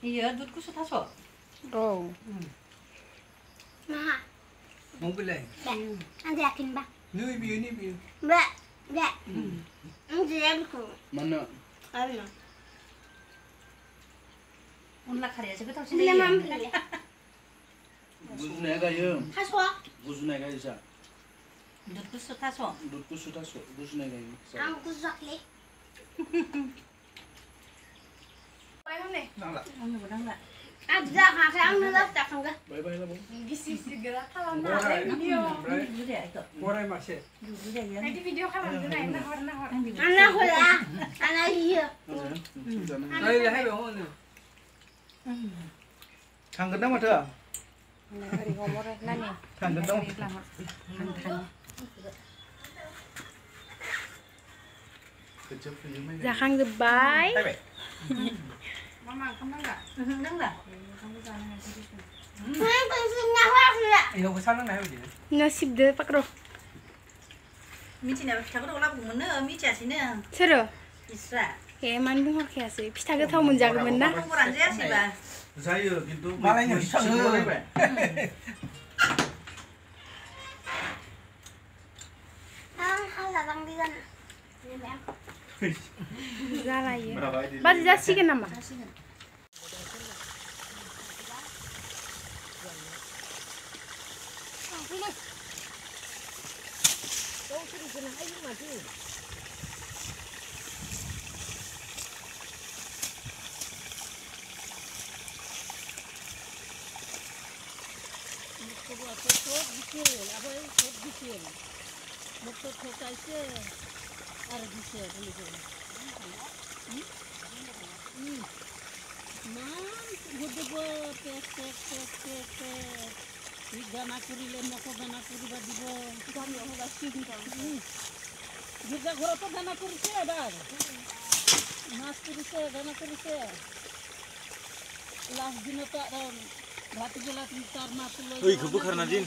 Iya, dudku sudah sok. Oh. Nah, Mau beli? nanti yakin bang. Ini biu. Mbak, nanti ya buku. Mana? Ayo. Unla karya aja betul sih. Beli mam beli. Buzunega yo. Haswa. Buzunega isa. Dudku sudah sok. Dutku sudah so. Buzunega yo. Aku zakli. Ayo nih. Nggak. Anu bedang enggak? Ada kan saya ambil tak kan enggak? Bye bye lah, Bang. Gisi segera kalau Borai. video. Dulu deh itu. Borai masih. Dulu deh ya. Nanti video kalau nggak nahor. Anak hula, anak iya. Đây là hai bé hôn này. Thằng gần đâu mà thưa? Hari ngomore nani. Thằng gần đâu? Kecap film ini. Zakang gebay. Hai bé. Mama, kamu nggak? Enggak enggak. Kamu jangan ngasih gitu. Nanti sini hula. Yêu cái sao nó này gì? Nasib de pakro. 미치네. 자고로 올라보고 뭐는 미치 아시네. Seru. 있어. Kayak mandung hor kiasi. Pista getau menjaga mena. 공부를 안 해야지 봐. Saya gitu. Malah yang bisa Bye. Hula bang di sana. Ini bang. Zala ye. Berapa ini? Bas jasi ke nama. Oi, kubu karena din.